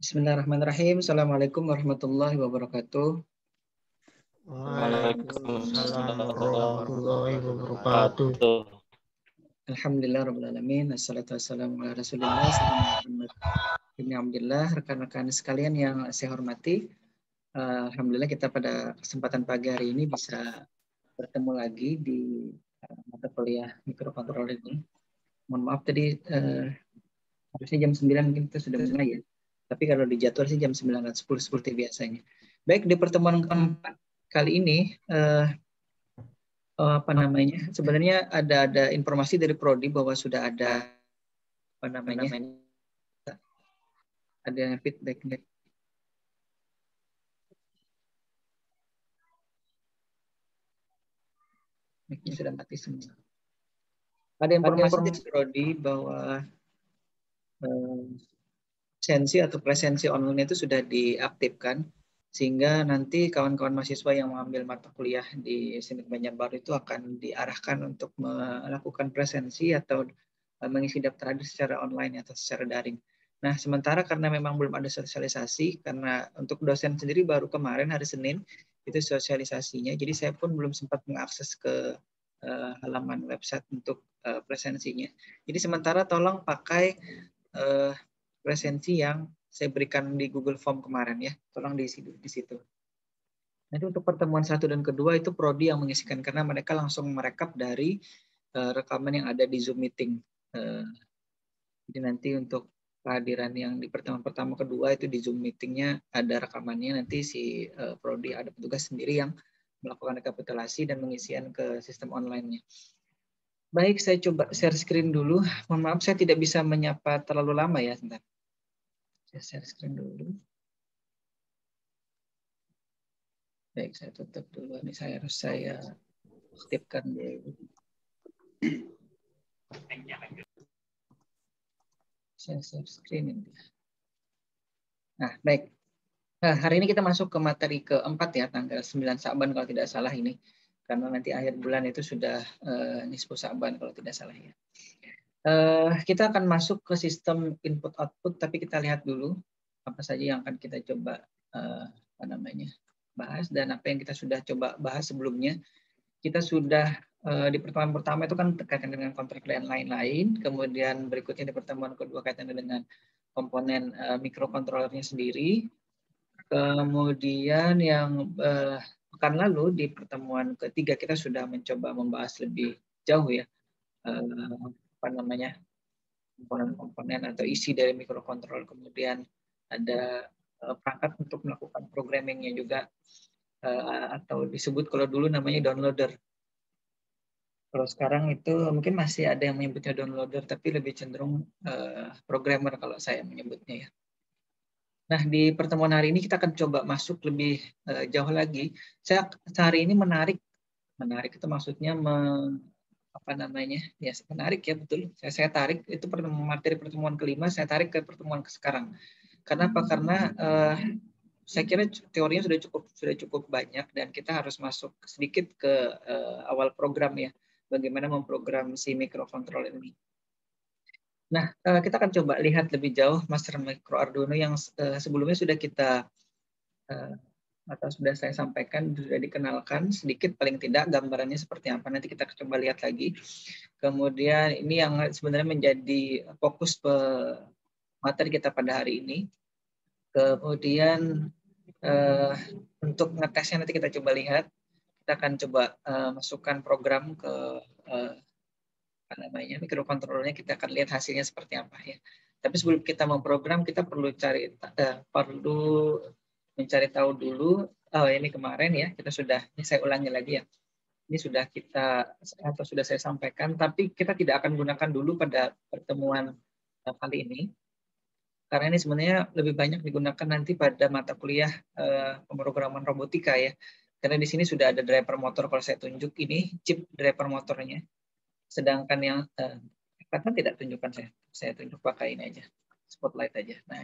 Bismillahirrahmanirrahim. Assalamualaikum warahmatullahi wabarakatuh. Waalaikumsalam warahmatullahi wabarakatuh. Alhamdulillah rabbil alamin. Assalatu wassalamu ala Rasulillah sayyidina Muhammad bin Abdillah. Rekan-rekan sekalian yang saya hormati, alhamdulillah kita pada kesempatan pagi hari ini bisa bertemu lagi di mata kuliah mikrokontroler ini. Mohon maaf tadi harusnya jam 9 mungkin kita sudah mulai ya. Tapi kalau di jadwal sih jam 9.10 seperti biasanya. Baik, di pertemuan keempat kali ini sebenarnya ada informasi dari Prodi bahwa sudah ada ada feedback. Mic-nya sudah mati semua. Ada informasi dari Prodi bahwa absensi atau presensi online itu sudah diaktifkan, sehingga nanti kawan-kawan mahasiswa yang mengambil mata kuliah di SIMIK Banjarbaru itu akan diarahkan untuk melakukan presensi atau mengisi daftar hadir secara online atau secara daring. Nah, sementara karena memang belum ada sosialisasi, karena untuk dosen sendiri baru kemarin hari Senin itu sosialisasinya, jadi saya pun belum sempat mengakses ke halaman website untuk presensinya. Jadi sementara tolong pakai presensi yang saya berikan di Google Form kemarin ya, tolong diisi di situ. Nanti untuk pertemuan 1 dan kedua itu Prodi yang mengisikan karena mereka langsung merekap dari rekaman yang ada di Zoom meeting. Jadi nanti untuk kehadiran yang di pertemuan pertama kedua itu di Zoom meetingnya ada rekamannya, nanti si Prodi ada petugas sendiri yang melakukan rekapitulasi dan pengisian ke sistem online-nya. Baik, saya coba share screen dulu. Mohon maaf saya tidak bisa menyapa terlalu lama ya, sebentar. Saya share screen dulu. Baik, saya tutup dulu. Ini saya aktifkan dulu. Saya share screen ini. Nah, baik. Nah, hari ini kita masuk ke materi keempat ya, tanggal 9 Sa'ban kalau tidak salah ini. Karena nanti akhir bulan itu sudah nisfu Sa'ban kalau tidak salah ya. Kita akan masuk ke sistem input-output, tapi kita lihat dulu apa saja yang akan kita coba bahas dan apa yang kita sudah coba bahas sebelumnya. Kita sudah di pertemuan pertama itu kan terkait dengan kontrak dan lain-lain, kemudian berikutnya di pertemuan kedua kaitannya dengan komponen mikrokontrolernya sendiri, kemudian yang pekan lalu di pertemuan ketiga kita sudah mencoba membahas lebih jauh ya komponen-komponen atau isi dari mikrokontroler, kemudian ada perangkat untuk melakukan programmingnya juga, atau disebut kalau dulu namanya downloader. Kalau sekarang itu mungkin masih ada yang menyebutnya downloader, tapi lebih cenderung programmer kalau saya menyebutnya ya. Nah, di pertemuan hari ini kita akan coba masuk lebih jauh lagi. Saya hari ini menarik itu maksudnya ya menarik ya, betul. Saya tarik itu materi pertemuan kelima, saya tarik ke pertemuan sekarang. Kenapa? Karena saya kira teorinya sudah cukup banyak dan kita harus masuk sedikit ke awal program ya, bagaimana memprogram si mikrokontroler ini. Nah, kita akan coba lihat lebih jauh Master Micro Arduino yang sebelumnya sudah kita atau sudah saya sampaikan, sudah dikenalkan sedikit paling tidak gambarannya seperti apa. Nanti kita coba lihat lagi. Kemudian ini yang sebenarnya menjadi fokus materi kita pada hari ini. Kemudian untuk ngetesnya nanti kita coba lihat. Kita akan coba masukkan program ke mikrokontrolernya, kita akan lihat hasilnya seperti apa ya. Tapi sebelum kita memprogram, kita perlu mencari tahu dulu. Ini kemarin ya ini saya ulangi lagi ya. Ini sudah saya sampaikan, tapi kita tidak akan gunakan dulu pada pertemuan kali ini. Karena ini sebenarnya lebih banyak digunakan nanti pada mata kuliah pemrograman robotika ya. Karena di sini sudah ada driver motor, kalau saya tunjuk ini chip driver motornya. Sedangkan yang karena tidak tunjukkan saya tunjuk pakai ini aja, spotlight aja. Nah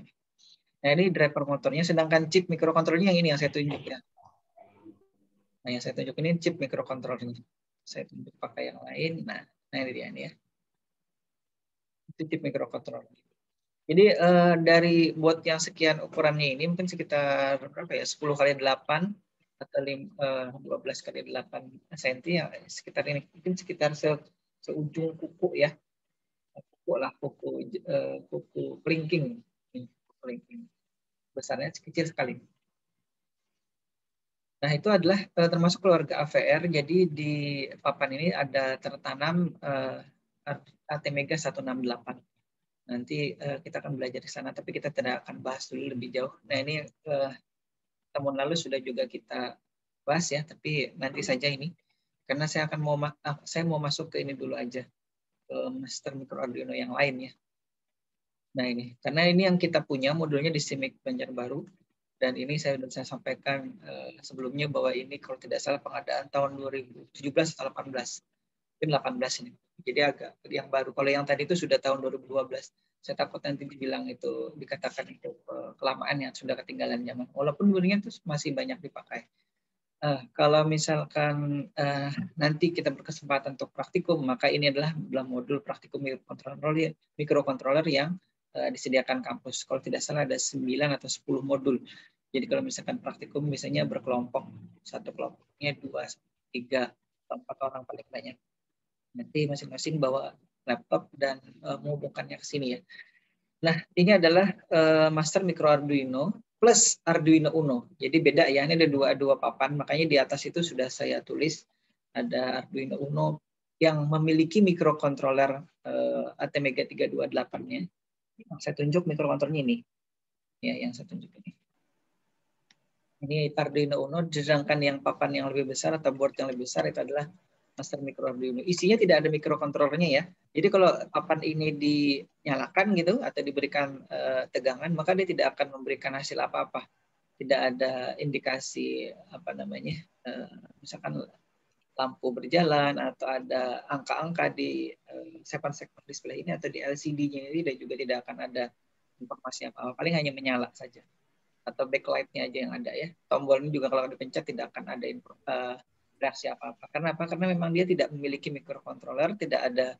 ini driver motornya, sedangkan chip mikrokontrolernya yang ini yang saya tunjuk ya. Nah yang saya tunjuk ini chip mikrokontrolernya. Saya tunjuk pakai yang lain. Nah ini dia nih ya. Itu chip mikrokontroler. Jadi dari board yang sekian ukurannya ini mungkin sekitar berapa ya, 10 kali 8 atau 12 kali 8 cm ya, sekitar ini mungkin sekitar seujung kuku ya, kuku lah, kuku kelingking, besarnya kecil sekali. Nah, itu adalah termasuk keluarga AVR. Jadi di papan ini ada tertanam Artemega 168. Nanti kita akan belajar di sana, tapi kita tidak akan bahas dulu lebih jauh. Nah, ini tahun lalu sudah juga kita bahas ya, tapi nanti saja ini. Karena saya akan mau masuk ke ini dulu aja, ke Master Micro Arduino yang lain ya. Nah, ini karena ini yang kita punya modulnya di SIMIK Banjarbaru, dan ini saya sudah sampaikan sebelumnya bahwa ini kalau tidak salah pengadaan tahun 2017 atau 18. Mungkin 18 ini. Jadi agak yang baru. Kalau yang tadi itu sudah tahun 2012. Saya takut nanti dibilang itu, dikatakan itu kelamaan ya, sudah ketinggalan zaman. Walaupun dulunya itu masih banyak dipakai. Kalau misalkan nanti kita berkesempatan untuk praktikum, maka ini adalah modul praktikum mikrokontroler yang disediakan kampus. Kalau tidak salah ada 9 atau 10 modul. Jadi kalau misalkan praktikum misalnya berkelompok, satu kelompoknya 2, 3, atau 4 orang paling banyak. Nanti masing-masing bawa laptop dan menghubungkannya ke sini ya. Nah, ini adalah Master Micro Arduino plus Arduino Uno. Jadi beda ya, ini ada dua papan, makanya di atas itu sudah saya tulis ada Arduino Uno yang memiliki mikrokontroler Atmega 328-nya. Yang saya tunjuk mikrokontrolernya ini. Ya, yang saya tunjuk ini. Ini Arduino Uno, sedangkan yang papan yang lebih besar atau board yang lebih besar itu adalah Master Micro Arduino. Isinya tidak ada mikrokontrolernya ya. Jadi kalau papan ini dinyalakan gitu atau diberikan tegangan, maka dia tidak akan memberikan hasil apa-apa. Tidak ada indikasi apa namanya, misalkan lampu berjalan atau ada angka-angka di segmen display ini atau di LCD-nya ini, dan juga tidak akan ada informasi apa-apa. Paling hanya menyala saja. Atau backlight-nya aja yang ada ya. Tombol ini juga kalau dipencet tidak akan ada reaksi apa-apa. Karena apa? Karena memang dia tidak memiliki mikrokontroler, tidak ada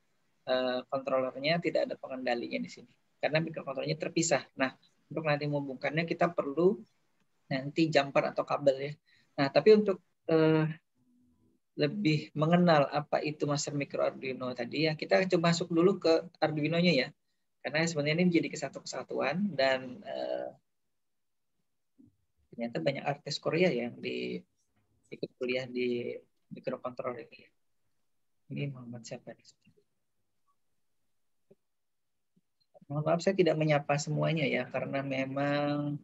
kontrolernya, tidak ada pengendalinya di sini. Karena mikrokontrolernya terpisah. Nah, untuk nanti menghubungkannya kita perlu nanti jumper atau kabel ya. Nah, tapi untuk lebih mengenal apa itu Master Micro Arduino tadi ya, kita coba masuk dulu ke Arduino-nya ya. Karena sebenarnya ini jadi kesatuan dan ternyata banyak artis Korea yang ikut kuliah di mikrokontroler ini. Ini Muhammad siapa nih? Mohon maaf saya tidak menyapa semuanya ya, karena memang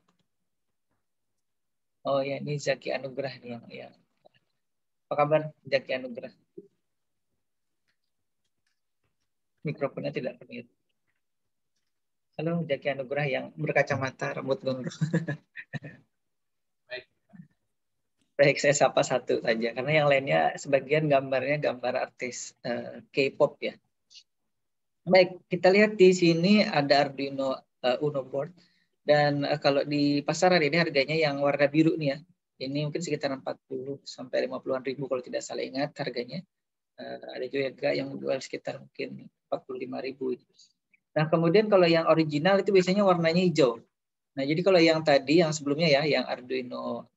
ya ini Zaki Anugrah nih yang ya. Apa kabar Zaki Anugrah? Mikrofonnya tidak terlihat. Halo Zaki Anugrah yang berkacamata, rambut gondrong. Baik, saya sapa satu saja karena yang lainnya sebagian gambarnya gambar artis K-pop ya. Baik, kita lihat di sini ada Arduino Uno board, dan kalau di pasaran ini harganya yang warna biru nih ya. Ini mungkin sekitar 40 sampai 50-an ribu kalau tidak salah ingat harganya. Ada juga yang jual sekitar mungkin 45.000. Nah, kemudian kalau yang original itu biasanya warnanya hijau. Nah, jadi kalau yang tadi, yang sebelumnya ya, yang Arduino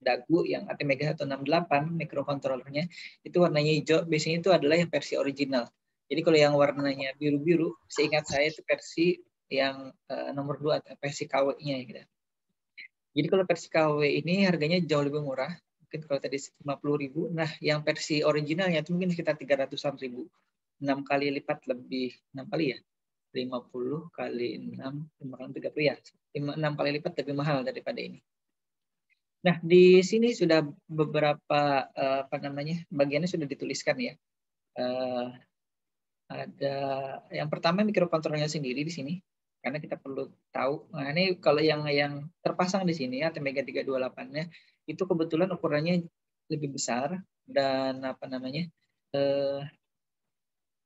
Dagu, yang Atmega 168 mikrokontrolernya, itu warnanya hijau, biasanya itu adalah yang versi original. Jadi kalau yang warnanya biru-biru, seingat saya itu versi yang nomor 2, versi KW-nya ya. Gitu. Jadi kalau versi KW ini harganya jauh lebih murah, mungkin kalau tadi 50.000, nah yang versi originalnya itu mungkin sekitar 300-an ribu. 6 kali lipat lebih, 6 kali ya? 50 kali 6, 5 kali 30 ya. 6 kali lipat lebih mahal daripada ini. Nah, di sini sudah beberapa bagiannya sudah dituliskan ya. Ada yang pertama mikrokontrolernya sendiri di sini, karena kita perlu tahu. Nah, ini kalau yang terpasang di sini ya, Atmega 328-nya itu kebetulan ukurannya lebih besar, dan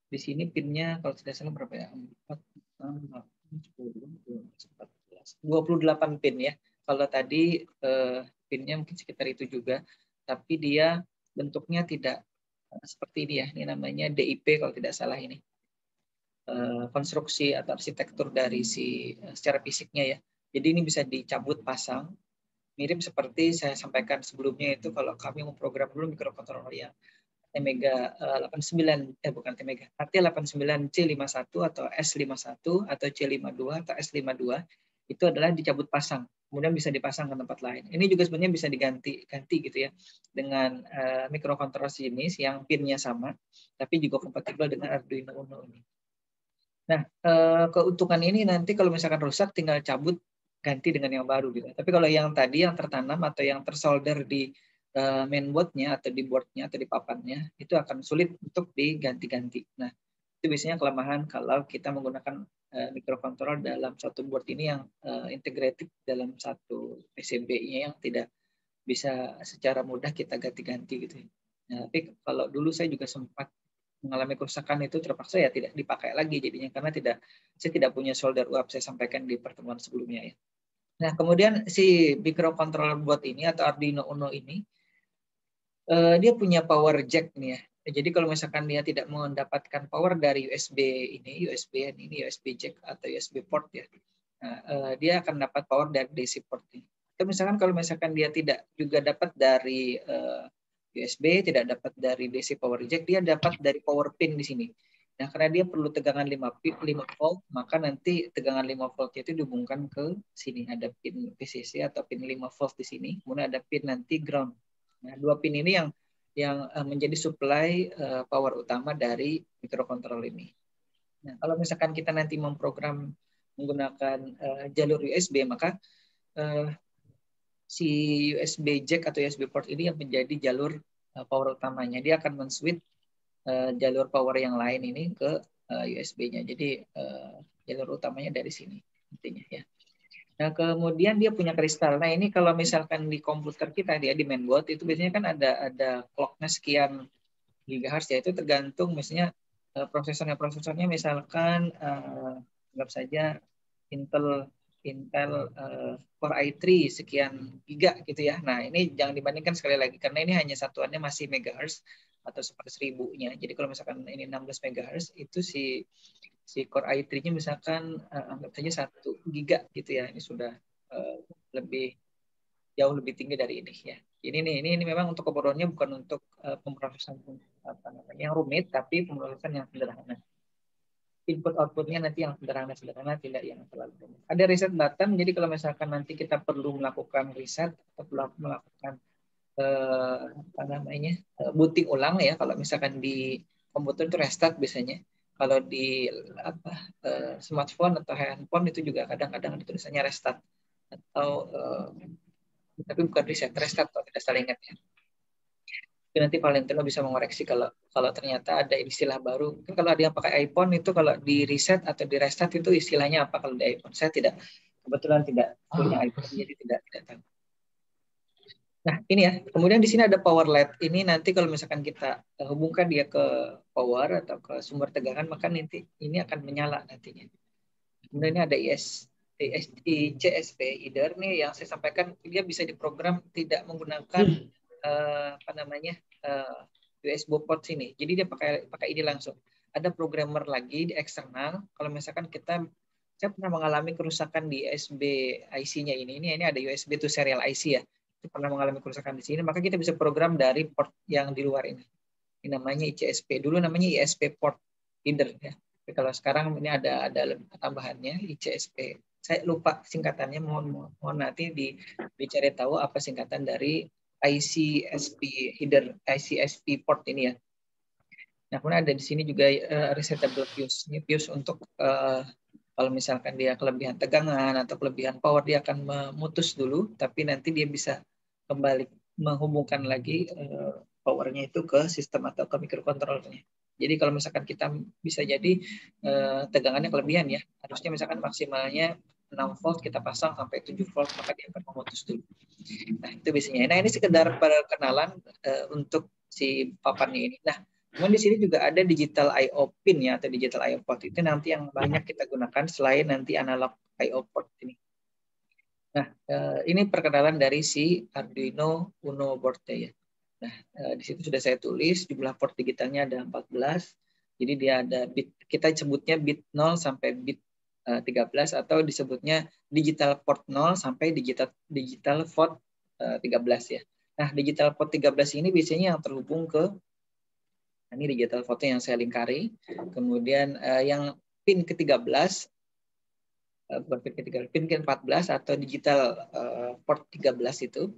di sini pinnya kalau tidak salah berapa ya? 28 pin ya. Kalau tadi pinnya mungkin sekitar itu juga, tapi dia bentuknya tidak seperti ini ya. Ini namanya DIP kalau tidak salah ini. konstruksi atau arsitektur dari secara fisiknya ya. Jadi ini bisa dicabut pasang, mirip seperti saya sampaikan sebelumnya itu kalau kami memprogram dulu mikrokontroler yang Temega 89 bukan Temega, AT89 C51 atau S51 atau C52 atau S52 itu adalah dicabut pasang, kemudian bisa dipasang ke tempat lain. Ini juga sebenarnya bisa diganti gitu ya dengan mikrokontroler jenis yang pinnya sama, tapi juga kompatibel dengan Arduino Uno ini. Nah, keuntungan ini nanti kalau misalkan rusak tinggal cabut ganti dengan yang baru gitu. Tapi kalau yang tadi yang tertanam atau yang tersolder di mainboardnya atau di boardnya atau di papannya itu akan sulit untuk diganti-ganti. Nah, itu biasanya kelemahan kalau kita menggunakan mikrokontroler dalam satu board ini yang integrated dalam satu PCB-nya yang tidak bisa secara mudah kita ganti-ganti gitu. Nah, tapi kalau dulu saya juga sempat mengalami kerusakan itu terpaksa ya tidak dipakai lagi jadinya karena saya tidak punya solder uap, saya sampaikan di pertemuan sebelumnya ya. Nah, kemudian si microcontroller board ini atau Arduino Uno ini dia punya power jack nih ya. Jadi kalau misalkan dia tidak mendapatkan power dari USB ini, USB jack atau USB port ya. Nah, dia akan dapat power dari DC port ini. Atau misalkan kalau misalkan dia tidak juga dapat dari USB, tidak dapat dari DC power jack, dia dapat dari power pin di sini. Nah, karena dia perlu tegangan 5 volt, maka nanti tegangan 5 volt itu dihubungkan ke sini. Ada pin VCC atau pin 5 volt di sini, kemudian ada pin nanti ground. Nah, dua pin ini yang menjadi supply power utama dari mikrokontroler ini. Nah, kalau misalkan kita nanti memprogram menggunakan jalur USB, maka si USB jack atau USB port ini yang menjadi jalur power utamanya. Dia akan men-switch jalur power yang lain ini ke USB-nya. Jadi jalur utamanya dari sini intinya ya. Nah, kemudian dia punya kristal. Nah, ini kalau misalkan di komputer kita dia di mainboard itu biasanya kan ada clock-nya sekian gigahertz ya, itu tergantung misalnya prosesornya misalkan anggap saja Intel Core i3 sekian giga gitu ya. Nah, ini jangan dibandingkan sekali lagi karena ini hanya satuannya masih megahertz atau 1/1000-nya. Jadi kalau misalkan ini 16 megahertz itu si Core i3-nya misalkan anggap saja 1 giga gitu ya. Ini sudah jauh lebih tinggi dari ini ya. Ini memang untuk keperluannya bukan untuk pemrosesan yang rumit, tapi pemrosesan yang sederhana. Input outputnya nanti yang sederhana, tidak yang terlalu rumit. Ada reset button, jadi kalau misalkan nanti kita perlu melakukan reset atau melakukan booting ulang ya, kalau misalkan di komputer itu restart biasanya. Kalau di smartphone atau handphone itu juga kadang-kadang tulisannya restart atau tapi bukan reset, restart kalau tidak salah ingat ya. Tapi nanti Valentino bisa mengoreksi kalau ternyata ada istilah baru. Kan kalau ada yang pakai iPhone itu kalau di reset atau di restart itu istilahnya apa kalau di iPhone? Saya kebetulan tidak punya iPhone jadi tidak tahu. Nah, ini ya. Kemudian di sini ada power LED. Ini nanti kalau misalkan kita hubungkan dia ke power atau ke sumber tegangan, maka nanti ini akan menyala nantinya. Kemudian ini ada ICSP header nih yang saya sampaikan, dia bisa diprogram tidak menggunakan USB port sini. Jadi dia pakai ini langsung. Ada programmer lagi di eksternal. Kalau misalkan saya pernah mengalami kerusakan di USB IC-nya ini ada USB to serial IC ya. Itu pernah mengalami kerusakan di sini, maka kita bisa program dari port yang di luar ini. Ini namanya ICSP. Dulu namanya ISP port header ya. Tapi kalau sekarang ini ada tambahannya ICSP. Saya lupa singkatannya, mohon nanti dicari tahu apa singkatan dari ICSP header, ICSP port ini ya. Nah, kemudian ada di sini juga resetable fuse. Ini fuse untuk kalau misalkan dia kelebihan tegangan atau kelebihan power, dia akan memutus dulu, tapi nanti dia bisa kembali menghubungkan lagi powernya itu ke sistem atau ke mikrokontrolernya. Jadi kalau misalkan kita bisa jadi tegangannya kelebihan ya, harusnya misalkan maksimalnya 6 volt kita pasang sampai 7 volt, maka dia akan memutus dulu. Nah, itu biasanya. Nah, ini sekedar perkenalan untuk si papannya ini. Nah, kemudian di sini juga ada digital I/O pin ya, atau digital I/O port. Itu nanti yang banyak kita gunakan selain nanti analog I/O port ini. Nah, ini perkenalan dari si Arduino Uno board ya. Nah, di situ sudah saya tulis jumlah port digitalnya ada 14. Jadi dia ada bit, kita sebutnya bit 0 sampai bit 13 atau disebutnya digital port 0 sampai digital port 13 ya. Nah, digital port 13 ini biasanya yang terhubung ke ini digital port yang saya lingkari. Kemudian yang pin ke-13 bukan pin ke-13, pin ke-14 atau digital port 13 itu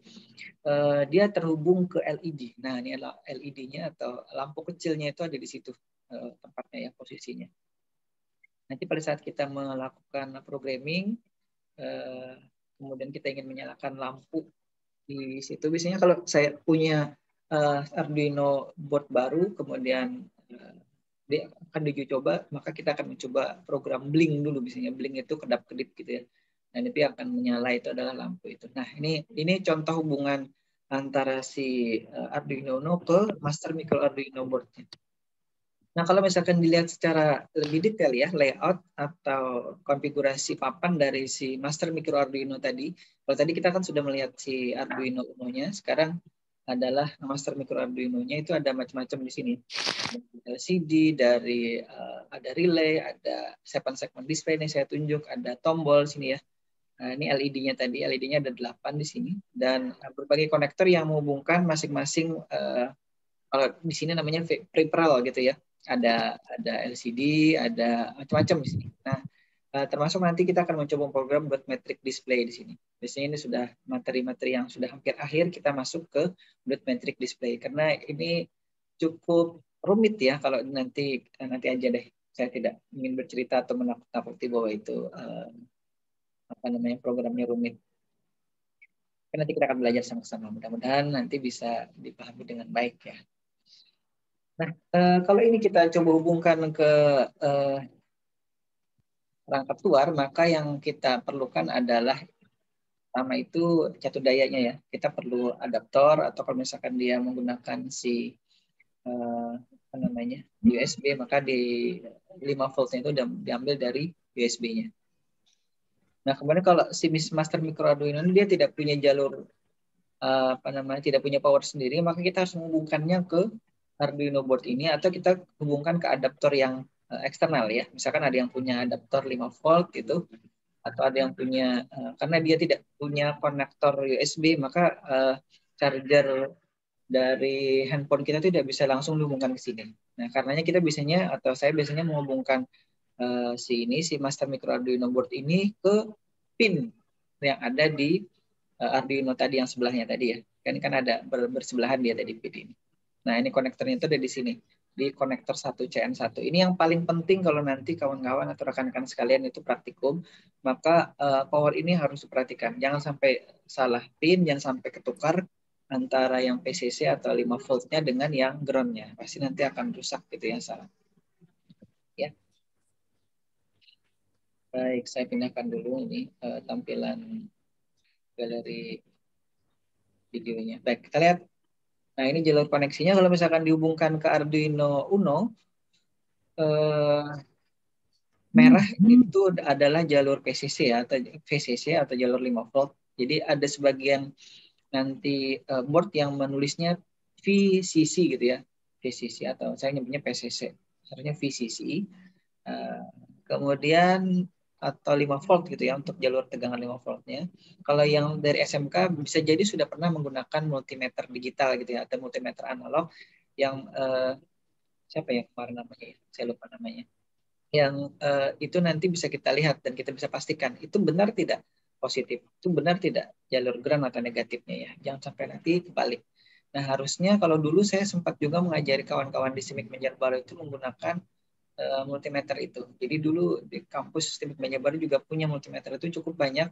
dia terhubung ke LED. Nah, ini adalah LED-nya atau lampu kecilnya itu ada di situ tempatnya ya, posisinya. Nanti pada saat kita melakukan programming, kemudian kita ingin menyalakan lampu di situ, biasanya kalau saya punya Arduino board baru, kemudian dia akan diuji coba, maka kita akan mencoba program blink dulu, biasanya blink itu kedap-kedip gitu ya. Dan itu akan menyala, itu adalah lampu itu. Nah, ini contoh hubungan antara si Arduino Uno ke master micro Arduino board-nya. Nah, kalau misalkan dilihat secara lebih detail ya, layout atau konfigurasi papan dari si master micro Arduino tadi. Kalau tadi kita kan sudah melihat si Arduino Uno-nya, sekarang adalah master micro Arduino-nya itu ada macam-macam di sini. LCD, dari ada relay, ada 7 segment display ini saya tunjuk, ada tombol sini ya. Nah, ini LED-nya tadi, LED-nya ada 8 di sini, dan berbagai konektor yang menghubungkan masing-masing, kalau di sini namanya peripheral gitu ya. Ada LCD, ada macam-macam di sini. Nah, termasuk nanti kita akan mencoba program dot metric display di sini. Biasanya ini sudah materi-materi yang sudah hampir akhir, kita masuk ke dot metric display karena ini cukup rumit ya. Kalau nanti aja deh. Saya tidak ingin bercerita atau menakut-nakuti bahwa itu programnya rumit. Karena nanti kita akan belajar sama-sama. Mudah-mudahan nanti bisa dipahami dengan baik ya. Nah, kalau ini kita coba hubungkan ke perangkat luar, maka yang kita perlukan adalah pertama itu catur dayanya ya. Kita perlu adaptor, atau kalau misalkan dia menggunakan si USB, maka di 5 voltnya itu diambil dari USB-nya. Nah, kemudian kalau si master micro Arduino ini dia tidak punya jalur tidak punya power sendiri, maka kita harus menghubungkannya ke Arduino board ini, atau kita hubungkan ke adaptor yang eksternal ya. Misalkan ada yang punya adaptor 5 volt gitu, atau ada yang punya karena dia tidak punya konektor USB, maka charger dari handphone kita tidak bisa langsung dihubungkan ke sini. Nah, karenanya kita biasanya, atau saya biasanya menghubungkan si master micro Arduino board ini ke pin yang ada di Arduino tadi yang sebelahnya tadi ya. Kan ada bersebelahan dia tadi pin ini. Nah, ini konektornya itu ada di sini, di konektor 1CN1. Ini yang paling penting kalau nanti kawan-kawan atau rekan-rekan sekalian itu praktikum, maka power ini harus diperhatikan. Jangan sampai salah pin, jangan sampai ketukar antara yang PCC atau 5 voltnya dengan yang ground-nya. Pasti nanti akan rusak gitu ya, salah. Ya. Baik, saya pindahkan dulu ini tampilan galeri videonya. Baik, kita lihat. Nah, ini jalur koneksinya. Kalau misalkan dihubungkan ke Arduino Uno, merah itu adalah jalur PCC ya, atau VCC atau jalur 5 volt. Jadi ada sebagian nanti board yang menulisnya VCC gitu ya, VCC, atau saya nyebutnya PCC, sebenarnya VCC. Kemudian atau 5 volt gitu ya untuk jalur tegangan 5 voltnya. Kalau yang dari SMK bisa jadi sudah pernah menggunakan multimeter digital gitu ya, atau multimeter analog yang siapa ya kemarin namanya? Saya lupa namanya. Yang itu nanti bisa kita lihat dan kita bisa pastikan itu benar tidak positif, itu benar tidak jalur ground atau negatifnya ya. Jangan sampai nanti kebalik. Nah, harusnya kalau dulu saya sempat juga mengajari kawan-kawan di SIMIK Banjarbaru itu menggunakan multimeter itu. Jadi dulu di kampus SIMIK Banjarbaru juga punya multimeter itu cukup banyak,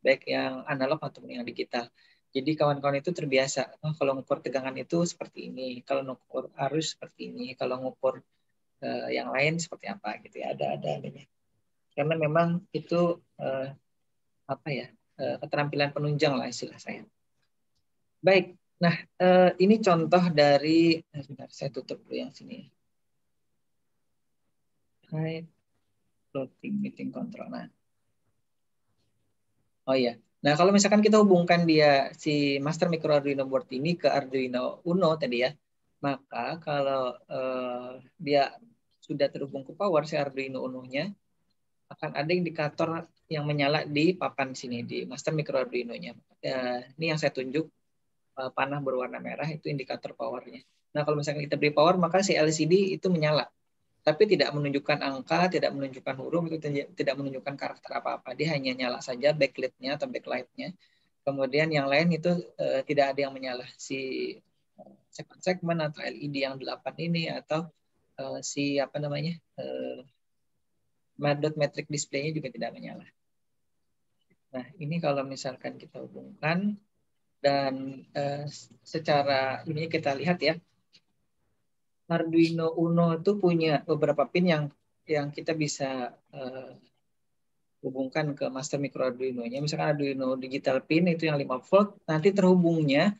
baik yang analog ataupun yang digital. Jadi kawan-kawan itu terbiasa, kalau mengukur tegangan itu seperti ini, kalau mengukur arus seperti ini, kalau mengukur yang lain seperti apa gitu ya, ada adanya. Karena memang itu keterampilan penunjang lah istilah saya. Baik, nah ini contoh dari, sebentar saya tutup dulu yang sini. Hai, floating meeting control. Nah, oh iya. Nah, kalau misalkan kita hubungkan dia si master micro Arduino board ini ke Arduino Uno tadi ya, maka kalau dia sudah terhubung ke power si Arduino Uno-nya, akan ada indikator yang menyala di papan sini, di master micro Arduino-nya. Ini yang saya tunjuk, panah berwarna merah itu indikator powernya. Nah, kalau misalkan kita beri power, maka si LCD itu menyala. Tapi tidak menunjukkan angka, tidak menunjukkan huruf, itu tidak menunjukkan karakter apa-apa. Dia hanya nyala saja backlit-nya atau backlight-nya. Kemudian yang lain itu tidak ada yang menyala. Si segmen atau LED yang 8 ini, atau si apa namanya, dot metric display-nya juga tidak menyala. Nah, ini kalau misalkan kita hubungkan, dan secara ini kita lihat ya, Arduino Uno itu punya beberapa pin yang kita bisa hubungkan ke master micro Arduino-nya. Misalkan Arduino digital pin itu yang 5 volt, nanti terhubungnya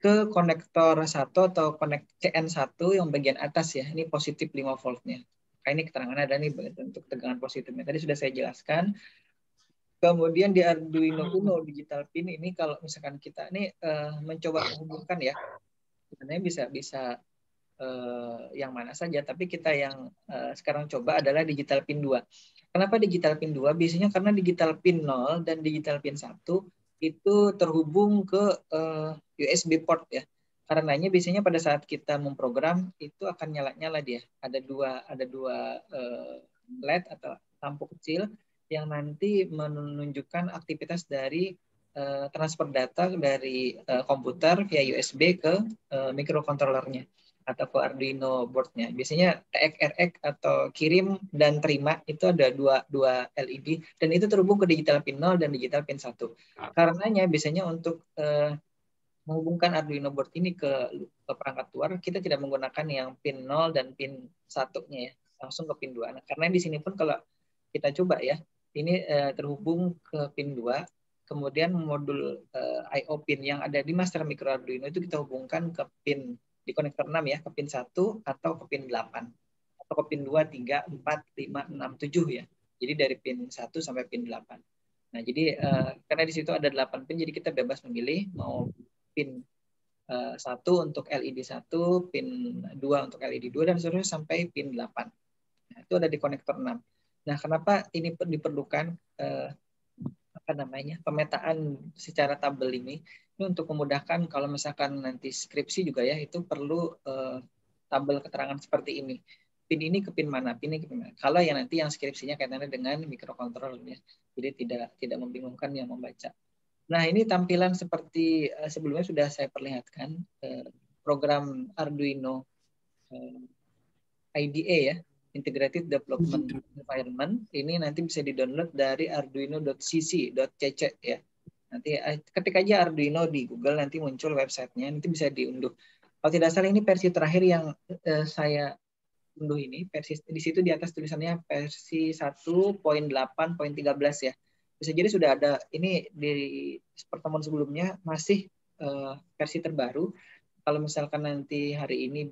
ke konektor 1 atau CN1 yang bagian atas ya. Ini positif 5 voltnya. Nah, ini keterangan ada nih untuk tegangan positifnya. Tadi sudah saya jelaskan. Kemudian di Arduino Uno digital pin ini, kalau misalkan kita ini mencoba menghubungkan ya, sebenarnya bisa yang mana saja, tapi kita yang sekarang coba adalah digital pin 2. Kenapa digital pin 2? Biasanya karena digital pin 0 dan digital pin 1 itu terhubung ke USB port ya. Karenanya biasanya pada saat kita memprogram itu akan nyala-nyala dia. Ada dua LED atau lampu kecil yang nanti menunjukkan aktivitas dari transfer data dari komputer via USB ke microcontrollernya atau ke Arduino board-nya. Biasanya TX-RX atau kirim dan terima itu ada dua LED, dan itu terhubung ke digital pin 0 dan digital pin 1. Karenanya biasanya untuk menghubungkan Arduino board ini ke perangkat luar, kita tidak menggunakan yang pin 0 dan pin 1-nya ya, langsung ke pin 2. Nah, karena di sini pun kalau kita coba ya, ini terhubung ke pin 2, kemudian modul I/O pin yang ada di master micro Arduino itu kita hubungkan ke pin di konektor 6 ya, ke pin 1 atau ke pin 8 atau ke pin 2, 3, 4, 5, 6, 7 ya. Jadi dari pin 1 sampai pin 8. Nah, jadi karena di situ ada 8 pin, jadi kita bebas memilih mau pin 1 untuk LED 1, pin 2 untuk LED 2, dan seterusnya sampai pin 8. Nah, itu ada di konektor 6. Nah, kenapa ini diperlukan pemetaan secara tabel ini untuk memudahkan kalau misalkan nanti skripsi juga ya, itu perlu tabel keterangan seperti ini. Pin ini ke pin mana, pin ini ke pin mana. Kalau yang nanti yang skripsinya kaitannya dengan microcontroller ya. Jadi tidak membingungkan yang membaca. Nah, ini tampilan seperti sebelumnya sudah saya perlihatkan program Arduino IDE ya, Integrated Development Environment. Ini nanti bisa di-download dari arduino.cc.cc ya. Nanti ketik aja Arduino di Google, nanti muncul websitenya, nanti bisa diunduh. Kalau tidak salah ini versi terakhir yang saya unduh ini, versi di situ di atas tulisannya versi 1.8.13 ya. Bisa jadi sudah ada, ini di pertemuan sebelumnya masih versi terbaru. Kalau misalkan nanti hari ini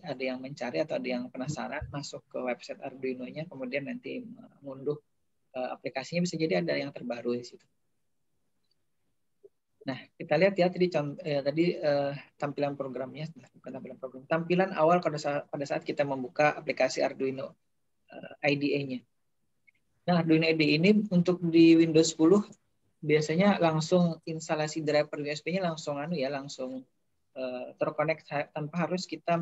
ada yang mencari atau ada yang penasaran, masuk ke website Arduino-nya, kemudian nanti mengunduh aplikasinya, bisa jadi ada yang terbaru di situ. Nah, kita lihat ya tadi tampilan programnya, bukan tampilan program, tampilan awal pada saat kita membuka aplikasi Arduino IDE-nya. Nah, Arduino IDE ini untuk di Windows 10 biasanya langsung instalasi driver USB-nya langsung langsung terkonek tanpa harus kita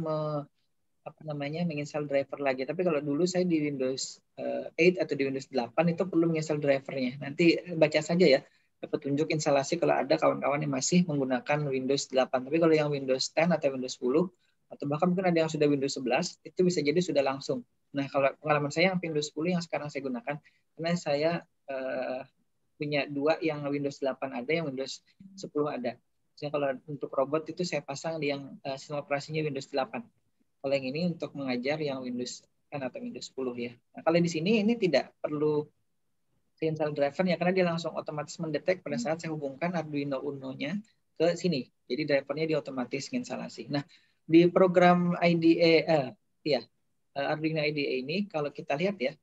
menginstal driver lagi. Tapi kalau dulu saya di Windows 8 atau di Windows 8 itu perlu menginstal drivernya. Nanti baca saja ya petunjuk instalasi kalau ada kawan-kawan yang masih menggunakan Windows 8. Tapi kalau yang Windows 10 atau Windows 10 atau bahkan mungkin ada yang sudah Windows 11 itu bisa jadi sudah langsung. Nah, kalau pengalaman saya yang Windows 10 yang sekarang saya gunakan, karena saya punya dua, yang Windows 8 ada, yang Windows 10 ada. Jadi kalau untuk robot itu saya pasang di yang sistem operasinya Windows 8. Kalau yang ini untuk mengajar yang Windows 10 atau Windows 10 ya. Nah, kalau di sini ini tidak perlu install driver ya, karena dia langsung otomatis mendetek pada saat saya hubungkan Arduino Uno-nya ke sini. Jadi drivernya dia otomatis instalasi. Nah, di program IDE Arduino IDE ini kalau kita lihat ya.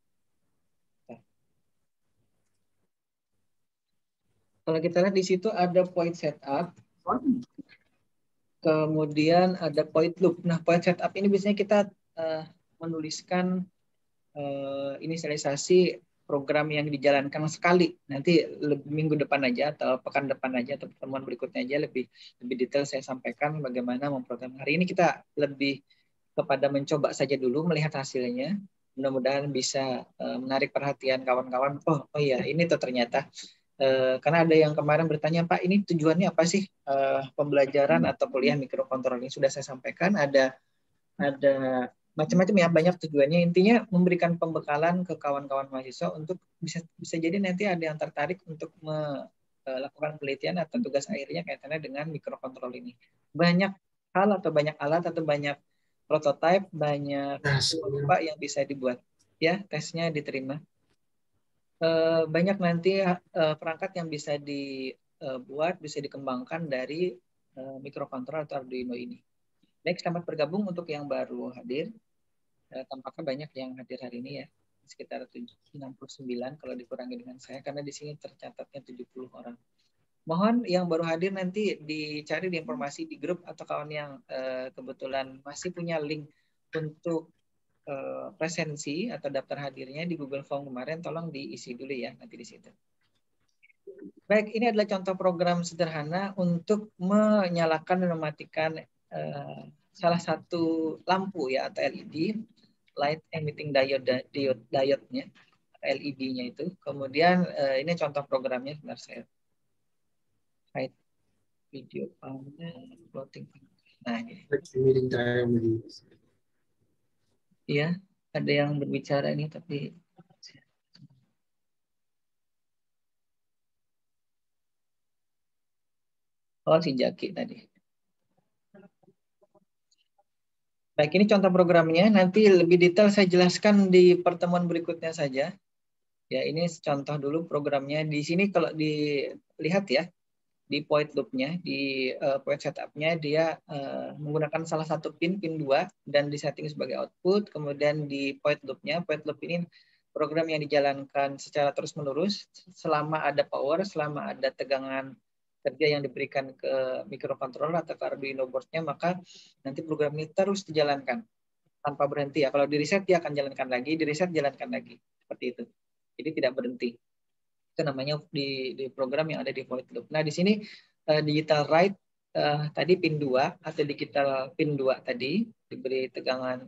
Kalau kita lihat di situ ada point setup. Kemudian ada point loop. Nah, point setup ini biasanya kita menuliskan inisialisasi program yang dijalankan sekali. Nanti minggu depan aja atau pekan depan aja atau pertemuan berikutnya aja lebih detail saya sampaikan bagaimana memprogram. Hari ini kita lebih kepada mencoba saja dulu melihat hasilnya. Mudah-mudahan bisa menarik perhatian kawan-kawan. Oh iya, ini tuh ternyata karena ada yang kemarin bertanya, Pak, ini tujuannya apa sih pembelajaran atau kuliah mikrokontroler ini? Sudah saya sampaikan, ada macam-macam ya, banyak tujuannya. Intinya memberikan pembekalan ke kawan-kawan mahasiswa untuk bisa jadi nanti ada yang tertarik untuk melakukan penelitian atau tugas akhirnya kaitannya dengan mikrokontrol ini. Banyak hal atau banyak alat atau banyak prototipe, banyak Pak yang bisa dibuat. Ya, tesnya diterima. Banyak nanti perangkat yang bisa dibuat, bisa dikembangkan dari mikrokontrol atau Arduino ini. Baik, selamat bergabung untuk yang baru hadir. Tampaknya banyak yang hadir hari ini ya, sekitar 69 kalau dikurangi dengan saya, karena di sini tercatatnya 70 orang. Mohon yang baru hadir nanti dicari di informasi di grup atau kawan yang kebetulan masih punya link untuk presensi atau daftar hadirnya di Google Form kemarin, tolong diisi dulu ya nanti di situ. Baik, ini adalah contoh program sederhana untuk menyalakan dan mematikan salah satu lampu ya atau LED, light emitting diode-nya, LED-nya itu. Kemudian ini contoh programnya, sebentar saya hide video floating. Nah, ini. Iya, ada yang berbicara ini tapi oh si Jaki tadi. Baik, ini contoh programnya. Nanti lebih detail saya jelaskan di pertemuan berikutnya saja. Ya, ini contoh dulu programnya. Di sini kalau dilihat ya, di point loop-nya, di point setup-nya, dia menggunakan salah satu pin 2, dan disetting sebagai output. Kemudian di point loop-nya, point loop ini program yang dijalankan secara terus-menerus selama ada power, selama ada tegangan kerja yang diberikan ke mikrokontroler atau ke Arduino board-nya, maka nanti program ini terus dijalankan tanpa berhenti ya. Kalau di reset dia akan jalankan lagi, di reset jalankan lagi, seperti itu. Jadi tidak berhenti. Itu namanya di program yang ada di void loop. Nah di sini digital write tadi pin 2 atau digital pin 2 tadi diberi tegangan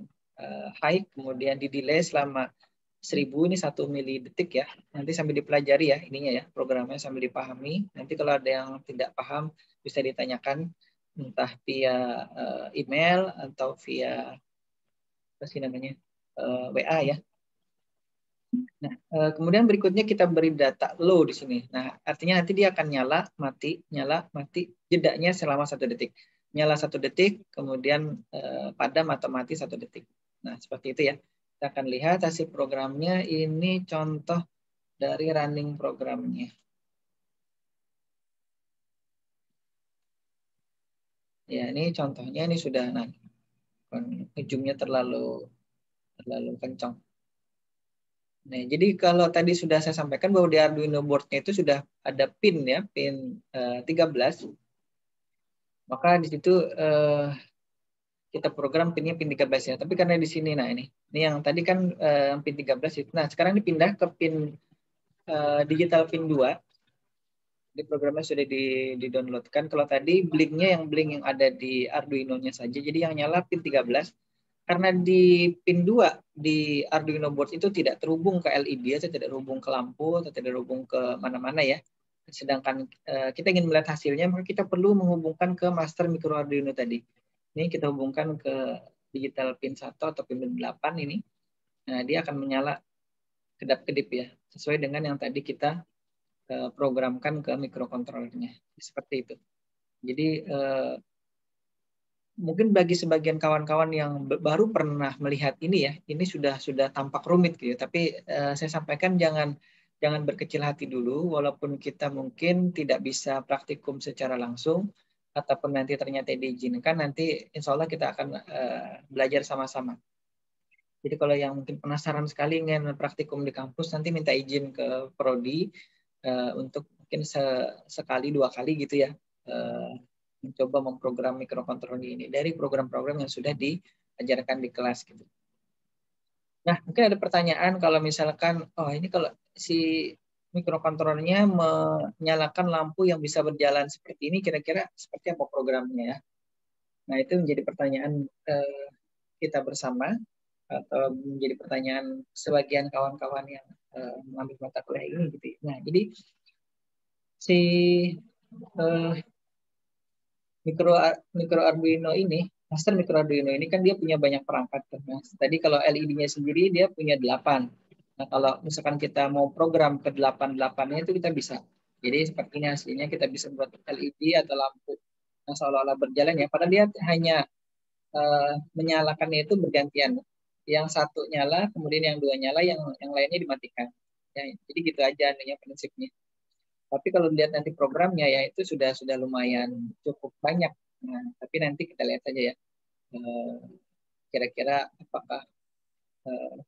high, kemudian di delay selama 1000, ini 1 mili detik ya. Nanti sambil dipelajari ya ininya ya, programnya sambil dipahami. Nanti kalau ada yang tidak paham bisa ditanyakan entah via email atau via apa sih namanya WA ya. Nah, kemudian berikutnya kita beri data low di sini. Nah, artinya nanti dia akan nyala, mati, jedanya selama 1 detik. Nyala 1 detik, kemudian padam atau mati 1 detik. Nah, seperti itu ya. Kita akan lihat hasil programnya. Ini contoh dari running programnya. Ya, ini contohnya, ini sudah, nah, ujungnya terlalu kencang. Nah, jadi kalau tadi sudah saya sampaikan bahwa di Arduino board-nya itu sudah ada pin ya, pin 13. Maka di situ kita program pinnya pin 13 ya. Tapi karena di sini, nah ini yang tadi kan pin 13 itu. Nah, sekarang dipindah ke pin digital pin 2. Di programnya sudah di-downloadkan. Kalau tadi blink-nya yang ada di Arduino-nya saja. Jadi yang nyala pin 13. Karena di pin 2 di Arduino board itu tidak terhubung ke LED atau tidak terhubung ke lampu atau tidak terhubung ke mana-mana ya. Sedangkan kita ingin melihat hasilnya, maka kita perlu menghubungkan ke master micro Arduino tadi. Ini kita hubungkan ke digital pin 1 atau pin 8 ini. Nah, dia akan menyala kedap-kedip ya, sesuai dengan yang tadi kita programkan ke mikrokontrolernya. Seperti itu. Jadi mungkin bagi sebagian kawan-kawan yang baru pernah melihat ini ya, ini sudah tampak rumit gitu. Tapi saya sampaikan jangan berkecil hati dulu, walaupun kita mungkin tidak bisa praktikum secara langsung, ataupun nanti ternyata diizinkan, nanti insya Allah kita akan belajar sama-sama. Jadi kalau yang mungkin penasaran sekali ingin praktikum di kampus, nanti minta izin ke Prodi untuk mungkin sekali 2 kali gitu ya, mencoba memprogram mikrokontroler ini dari program-program yang sudah diajarkan di kelas gitu. Nah, mungkin ada pertanyaan kalau misalkan, oh ini kalau si mikrokontrolernya menyalakan lampu yang bisa berjalan seperti ini, kira-kira seperti apa programnya ya? Nah, itu menjadi pertanyaan kita bersama, atau menjadi pertanyaan sebagian kawan-kawan yang mengambil mata kuliah ini gitu. Nah, jadi si micro Arduino ini, master micro Arduino ini kan dia punya banyak perangkat. Nah, tadi kalau LED-nya sendiri dia punya 8. Nah, kalau misalkan kita mau program ke 8-8-nya itu kita bisa. Jadi seperti ini hasilnya, kita bisa buat LED atau lampu yang seolah-olah berjalan ya. Padahal dia hanya menyalakannya itu bergantian. Yang satu nyala, kemudian yang dua nyala, yang lainnya dimatikan. Ya, jadi gitu aja adanya prinsipnya. Tapi kalau lihat nanti programnya ya itu sudah lumayan cukup banyak. Nah, tapi nanti kita lihat saja ya. Kira-kira apakah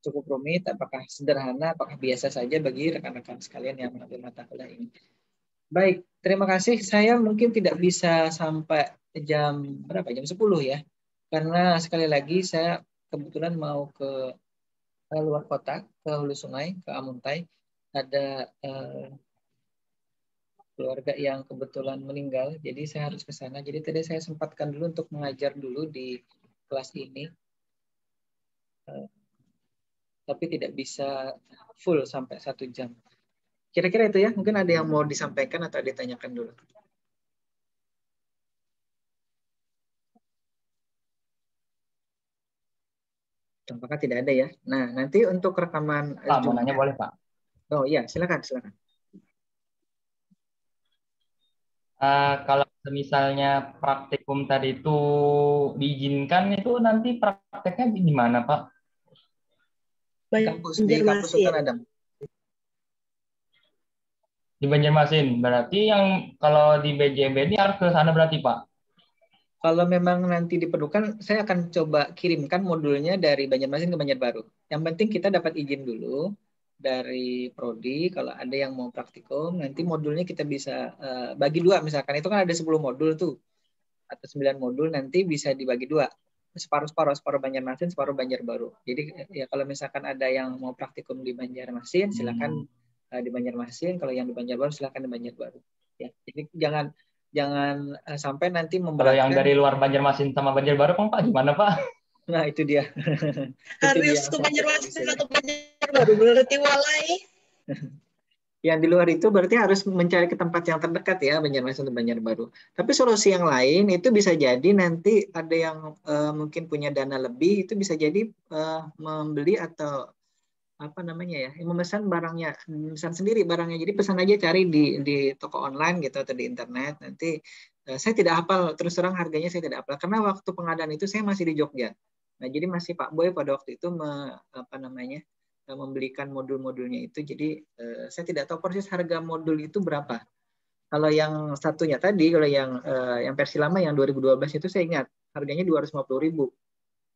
cukup rumit, apakah sederhana, apakah biasa saja bagi rekan-rekan sekalian yang mengambil mata kuliah ini. Baik, terima kasih. Saya mungkin tidak bisa sampai jam berapa? Jam 10 ya. Karena sekali lagi saya kebetulan mau ke luar kota, ke Hulu Sungai, ke Amuntai. Ada keluarga yang kebetulan meninggal, jadi saya harus ke sana. Jadi tadi saya sempatkan dulu untuk mengajar dulu di kelas ini, tapi tidak bisa full sampai 1 jam. Kira-kira itu ya, mungkin ada yang mau disampaikan atau ditanyakan dulu. Apakah tidak ada ya? Nah, nanti untuk rekaman Pak, mau nanya boleh, Pak? Oh iya, silakan. Kalau misalnya praktikum tadi itu diizinkan, itu nanti prakteknya di mana, Pak? Di kampus Sultan Adam. Di Banjarmasin. Berarti yang kalau di BJB ini harus ke sana berarti, Pak? Kalau memang nanti diperlukan, saya akan coba kirimkan modulnya dari Banjarmasin ke Banjarbaru. Yang penting kita dapat izin dulu dari Prodi. Kalau ada yang mau praktikum, nanti modulnya kita bisa bagi 2. Misalkan itu kan ada 10 modul tuh, atau 9 modul, nanti bisa dibagi 2. Separuh Banjarmasin, separuh Banjarbaru. Jadi ya kalau misalkan ada yang mau praktikum di Banjarmasin, silakan di Banjarmasin. Kalau yang di Banjarbaru, silakan di Banjarbaru. Ya, jadi jangan sampai nanti memberatkan. Kalau yang dari luar Banjarmasin sama Banjarbaru, Pak, gimana, Pak? Nah, itu dia. Harus ke Banjarmasin atau Banjarbaru berarti walai. Yang di luar itu berarti harus mencari ke tempat yang terdekat ya, Banjarmasin atau Banjarbaru. Tapi solusi yang lain itu bisa jadi nanti ada yang mungkin punya dana lebih, itu bisa jadi membeli atau apa namanya ya, memesan barangnya, memesan sendiri barangnya. Jadi pesan aja, cari di toko online gitu atau di internet. Nanti saya tidak hafal, terus terang harganya saya tidak hafal karena waktu pengadaan itu saya masih di Jogja. Nah, jadi masih Pak Boy pada waktu itu membelikan modul-modulnya itu. Jadi saya tidak tahu persis harga modul itu berapa. Kalau yang satunya tadi, kalau yang versi lama yang 2012 itu saya ingat harganya 250.000.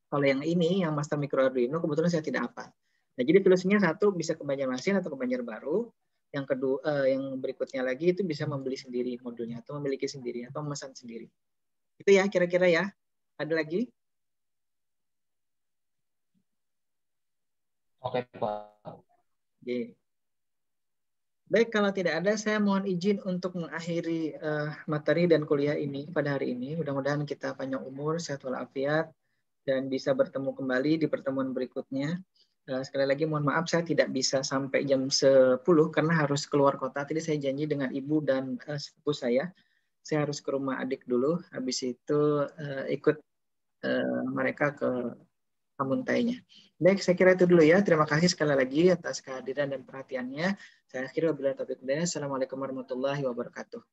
Kalau yang ini, yang Master Micro Arduino, kebetulan saya tidak hafal. Nah, jadi solusinya satu bisa ke Banjarmasin atau ke Banjarbaru. Yang kedua, yang berikutnya lagi itu bisa membeli sendiri modulnya atau memiliki sendiri atau memesan sendiri. Itu ya kira-kira ya. Ada lagi? Oke, Pak. Oke. Baik, kalau tidak ada, saya mohon izin untuk mengakhiri materi dan kuliah ini pada hari ini. Mudah-mudahan kita panjang umur, sehat walafiat, dan bisa bertemu kembali di pertemuan berikutnya. Sekali lagi mohon maaf saya tidak bisa sampai jam 10 karena harus keluar kota. Tadi saya janji dengan ibu dan sepupu saya harus ke rumah adik dulu. Habis itu ikut mereka ke Amuntainya. Baik, saya kira itu dulu ya. Terima kasih sekali lagi atas kehadiran dan perhatiannya. Saya akhiri wabillahi taufiq wal hidayah. Assalamualaikum warahmatullahi wabarakatuh.